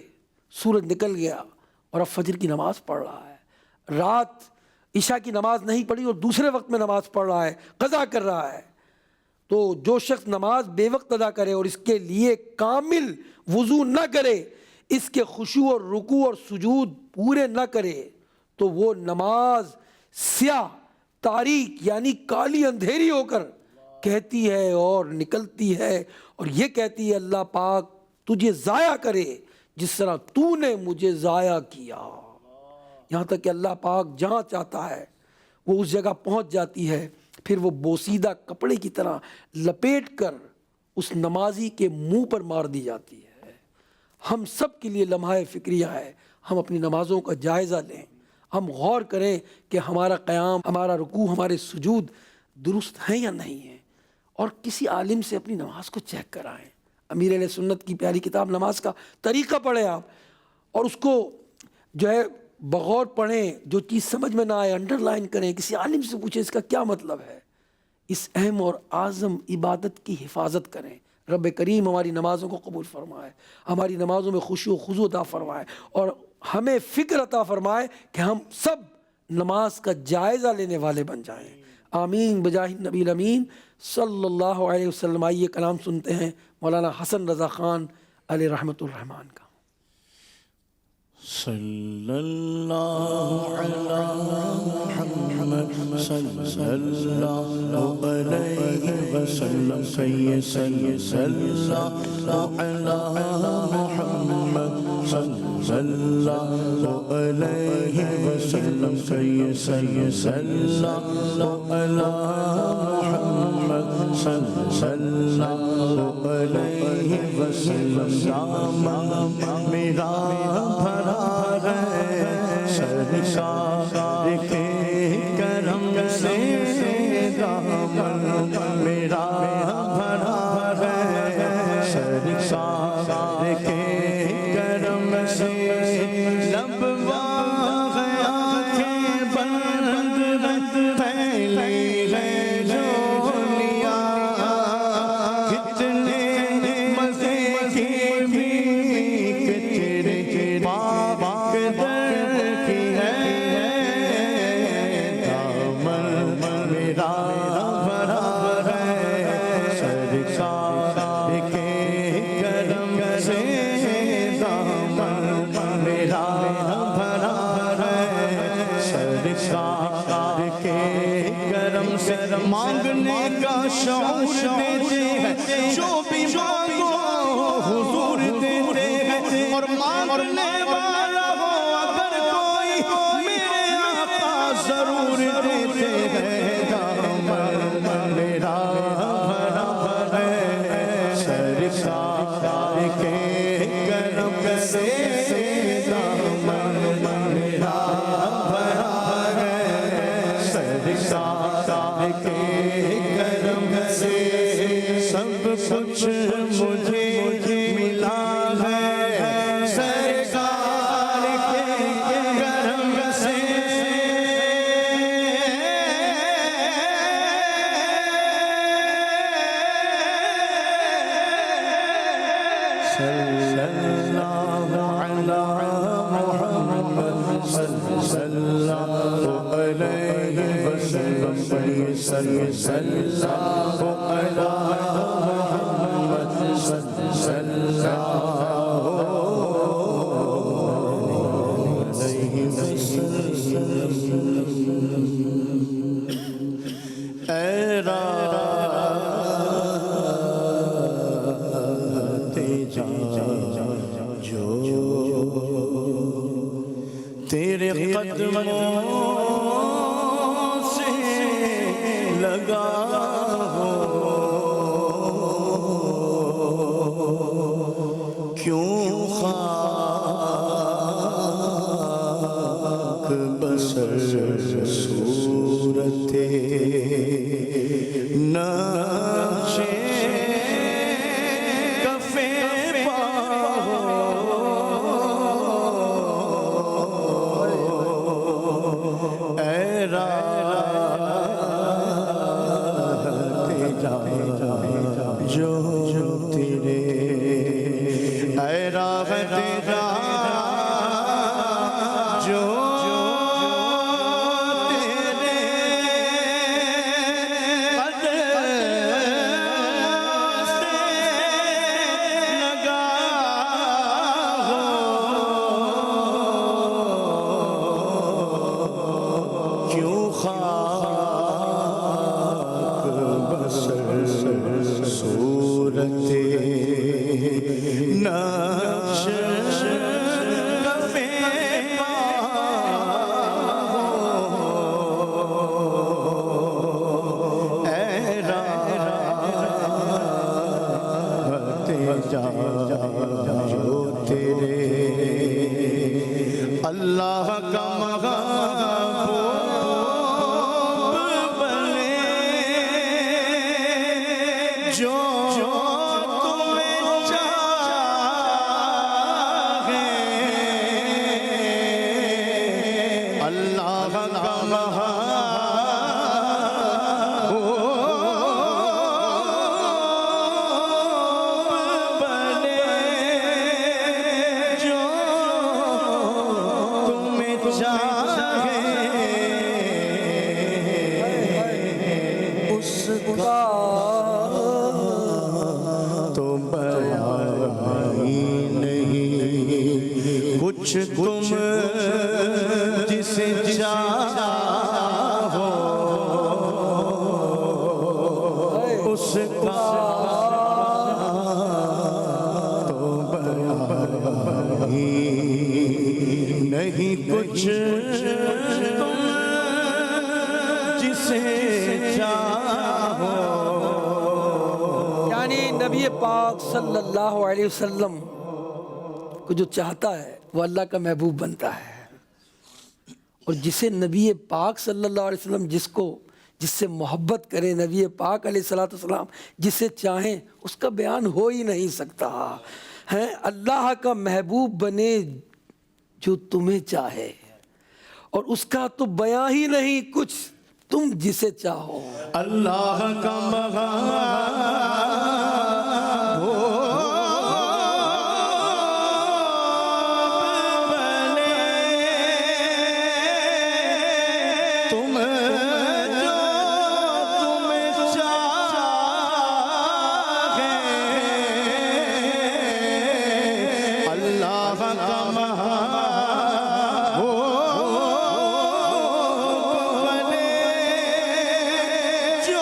سورج نکل گیا اور اب فجر کی نماز پڑھ رہا ہے، رات عشاء کی نماز نہیں پڑھی اور دوسرے وقت میں نماز پڑھ رہا ہے، قضا کر رہا ہے، تو جو شخص نماز بے وقت ادا کرے اور اس کے لیے کامل وضو نہ کرے، اس کے خشوع اور رکوع اور سجود پورے نہ کرے تو وہ نماز سیاہ تاریک یعنی کالی اندھیری ہو کر کہتی ہے اور نکلتی ہے اور یہ کہتی ہے اللہ پاک تجھے ضائع کرے جس طرح تو نے مجھے ضائع کیا۔ یہاں تک کہ اللہ پاک جہاں چاہتا ہے وہ اس جگہ پہنچ جاتی ہے، پھر وہ بوسیدہ کپڑے کی طرح لپیٹ کر اس نمازی کے منہ پر مار دی جاتی ہے۔ ہم سب کے لیے لمحہ فکریہ ہے، ہم اپنی نمازوں کا جائزہ لیں، ہم غور کریں کہ ہمارا قیام، ہمارا رکوع، ہمارے سجود درست ہیں یا نہیں ہیں، اور کسی عالم سے اپنی نماز کو چیک کرائیں۔ امیر اہل سنت کی پیاری کتاب نماز کا طریقہ پڑھیں آپ اور اس کو جو ہے بغور پڑھیں، جو چیز سمجھ میں نہ آئے انڈر لائن کریں، کسی عالم سے پوچھیں اس کا کیا مطلب ہے۔ اس اہم اور اعظم عبادت کی حفاظت کریں۔ رب کریم ہماری نمازوں کو قبول فرمائے، ہماری نمازوں میں خشوع و خضوع عطا فرمائے اور ہمیں فکر عطا فرمائے کہ ہم سب نماز کا جائزہ لینے والے بن جائیں۔ آمین بجاہ نبی الامین صلی اللہ علیہ وسلم۔ آئیے کلام سنتے ہیں مولانا حسن رضا خان علیہ رحمۃ الرحمان کا۔ صلی اللہ علی محمد صلی اللہ علیہ وسلم، صلی اللہ علی محمد صلی اللہ علیہ وسلم، صلی اللہ علی محمد صلی اللہ علیہ وسلم۔ دامن میرا بھرا سرکار کے کرم سے، دامن میرا بھرا ہے سرکار کے کرم سے، لب واہ آنکھیں بند پھیلی ہے جھولیاں، کتنے مزے کی بھی کچرے پاک در کی ہے، مانگنے کا شعور دیتے ہیں، جو بھی مانگو حضور دیتے ہیں، اور مانگنے والا ہو اگر کوئی میرے آقا ضرور دیتے ہیں۔ دامن میرا بھرا ہے سرکار کے کرم سے، دامن میرا بھرا ہے سرکار کے کرم سے، سب کچھ مجھے ملا ہے سرکار کے کرم سے۔ صلی اللہ علی محمد صلی اللہ علیہ وسلم، صلی اللہ علی محمد صلی اللہ علیہ وسلم۔ اے جو تیرے قدموں سے لگا ہو، کیوں خاک بسر صورت نقش جو تیرے اے راہ تیرا جو تیرے قدم سے لگا ہو، کیوں خاک بسر صورت نقش کفے پا ہو، اے راحت جا جو تیرے اللہ کا محبوب بنے، جو تمہیں چاہے، اللہ کا محبوب بنے، جو تمہیں چاہے، اس کا تو بیان نہیں کچھ، تم جسے چاہو اس کا تو بیان نہیں کچھ، تم جسے چاہو۔ یعنی نبی پاک صلی اللہ علیہ وسلم کو جو چاہتا ہے وہ اللہ کا محبوب بنتا ہے، اور جسے نبی پاک صلی اللہ علیہ وسلم جس سے محبت کرے، نبی پاک علیہ السلام جسے چاہیں، اس کا بیان ہو ہی نہیں سکتا ہے۔ اللہ کا محبوب بنے جو تمہیں چاہے، اور اس کا تو بیان ہی نہیں کچھ، تم جسے چاہو۔ اللہ کا جو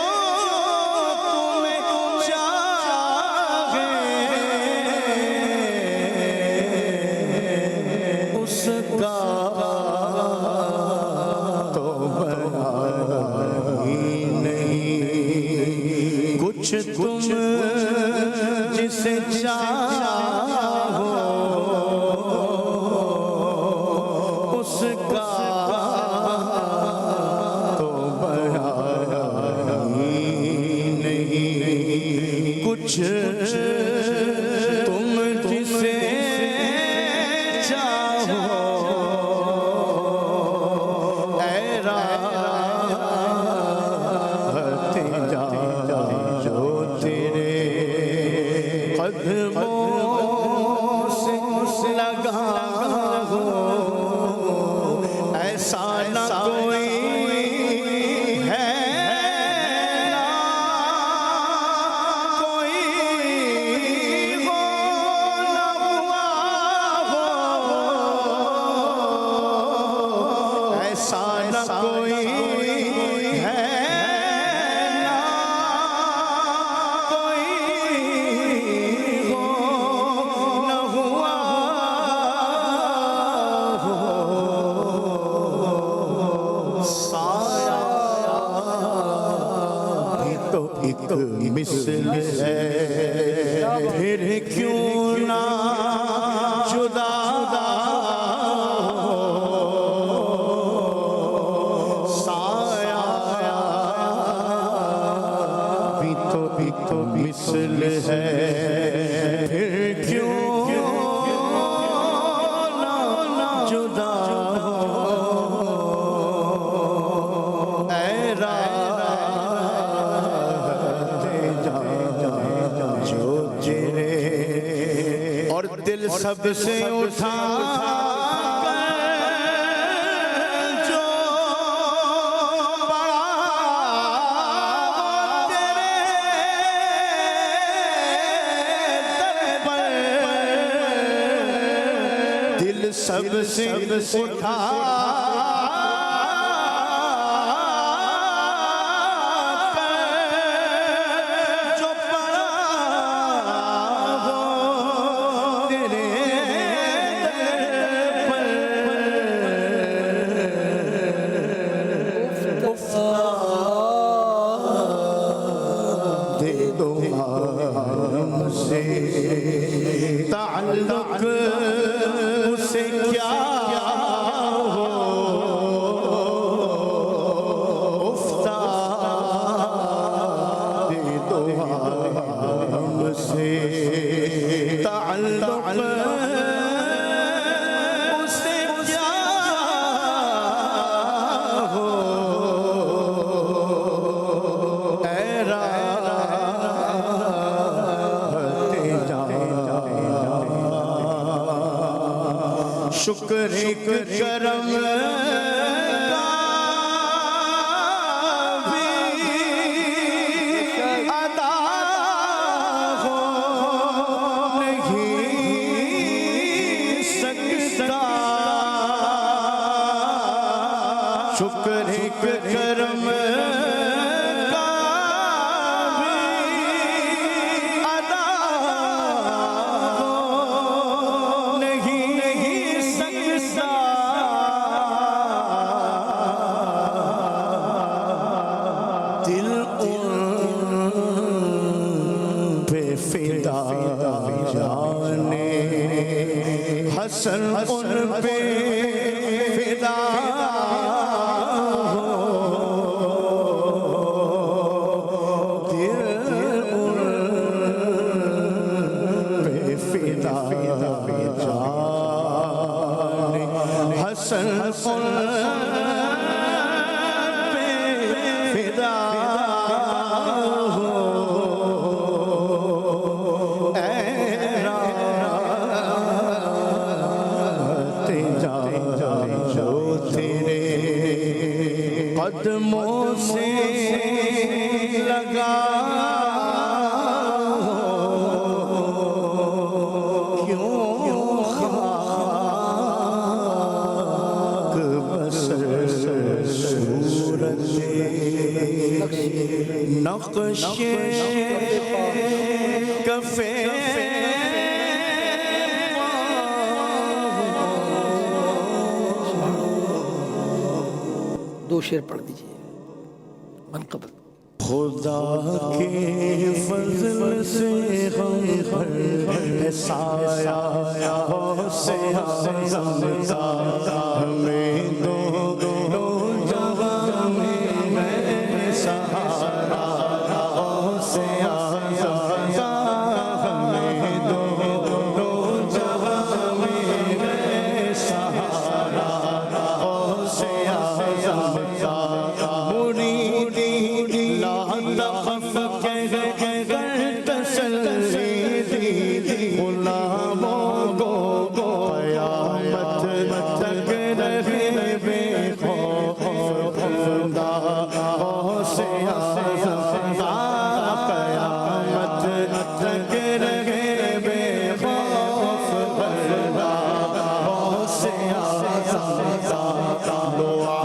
سایہ کوئی ہے نہ کوئی ہو نہ ہوا ہو سایہ بھی تو ایک مثل ہے پھر کیوں نہ جدا مثل ہے پھر کیوں نہ جدا اے راہ جو جرے اور دل سب سے اٹھا سب سے اٹھا جو پڑا ہو تیرے دے دو ہم سے تعلق سے کیا ہو افتاد دے دو ہم سے تعلق سے کیا ہو اے راہ شکر ایک کرم کا بھی ادا ہو نہیں سکتا شکر ایک کرم کا بھی ادا ہو نہیں سکتا دل ان پہ فدا جانے حسن ان پہ فدا ہو دل ان پہ فدا جانے حسن ان فدا ہو اے راہ جو تیرے قدموں سے لگا کیوں خاک بسر صورت نقش کفے دو شعر پڑھ دیجئے منقبت خدا کے فضل سے ہم پر ہے سایہ سے اعظم کا ہمیں دونوں جہاں میں سہارا سے اعظم کا ہمیں دونوں جہاں میں سہارا سے اعظم کا مریدی لا تخف کہہ تسلی دی غلاموں کو قیامت تک رہے بے خوف خدا سے اعظم کا قیامت تک رہے بے خوف خدا سے اعظم کا دعا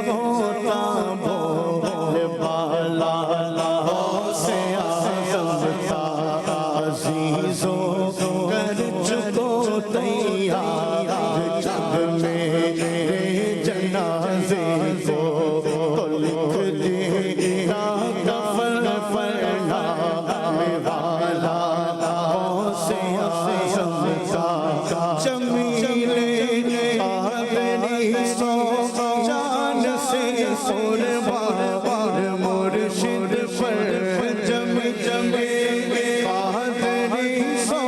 ہوتا بول بالا سے آزمتا عزیزوں کر چکو تیار جب میرے جنازے کو تو لکھ دینا کفن فرنا والا سے آزمتا جمیلے آبنی سو جان سے قربان مرشد پر جمیلے آبنی سو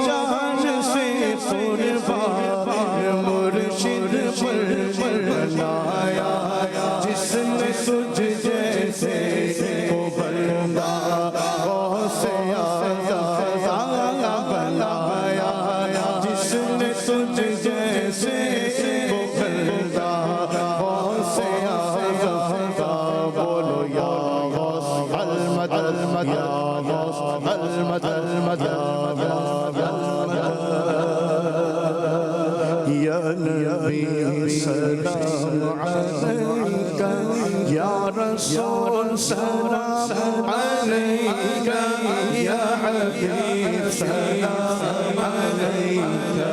جان سے قربان مرشد پر بنایا جس نے تجھ جیسے کو بندہ سے بنایا جس نے تجھ جیسے کو بندہ سے بولو یا غوث المدد یا غوث المدد یا نبی سلام علیکہ یا رسول سلام علیکہ یا حبیب سلام علیکہ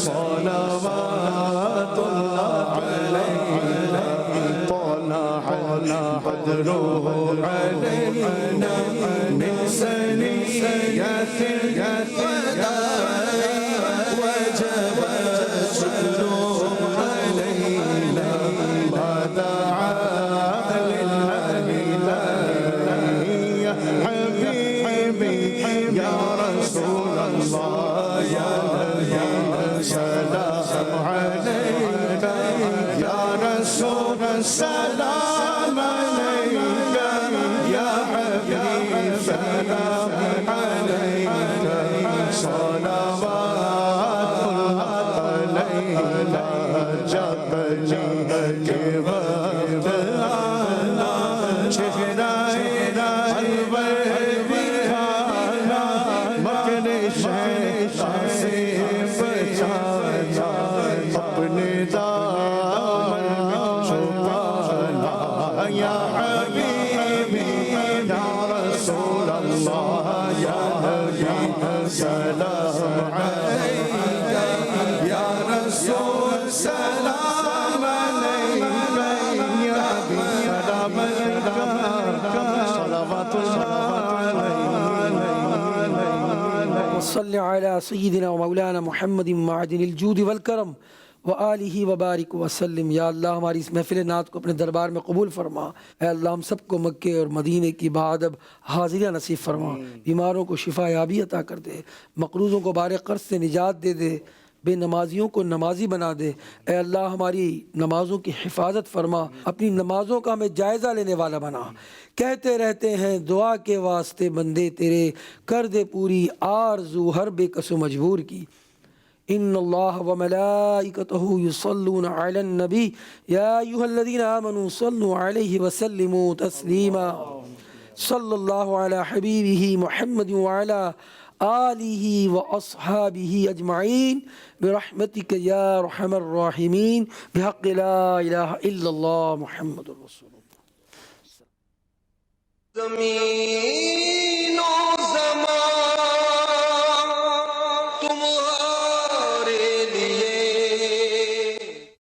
صلوات اللہ علیہ طلع البدر علینا من ثنیۃ الوداع وجب الشكر علينا ما دعا لله يا حبيبي يا رسول الله يا نبي سلام عليك يا رسول سلام عليك يا حبيب سلام عليك صلوات الله علينا جب کے وقت آنا چہرائے انور دکھانا مکر شیطان سے بچانا اپنے دامن چھپانا یا حبیبی یا رسول اللہ یا نبی سلام علیکہ یا رسول سلام علیکہ یا حبیب سلام علیکہ صلوات اللہ علیہ صلی علی سیدنا و مولانا محمد معدن الجود والکرم وآلہ وبارک وسلم۔ یا اللہ ہماری اس محفل نعت کو اپنے دربار میں قبول فرما۔ اے اللہ ہم سب کو مکے اور مدینے کی باادب حاضریہ نصیب فرما، بیماروں کو شفا یابی عطا کر دے، مقروضوں کو بار قرض سے نجات دے دے، بے نمازیوں کو نمازی بنا دے۔ اے اللہ ہماری نمازوں کی حفاظت فرما، اپنی نمازوں کا ہمیں جائزہ لینے والا بنا۔ کہتے رہتے ہیں دعا کے واسطے بندے تیرے، کر دے پوری آرزو ہر بے کس و مجبور کی۔ ان اللہ وملائکتہ یصلون علی النبی یا ایھا الذین آمنوا صلوا علیہ وسلموا تسلیما۔ صلی اللہ علی حبیبہ محمد وعلی آلہ واصحابہ اجمعین برحمتک یا ارحم الراحمین بحق لا الہ الا اللہ محمد رسول اللہ۔ زمین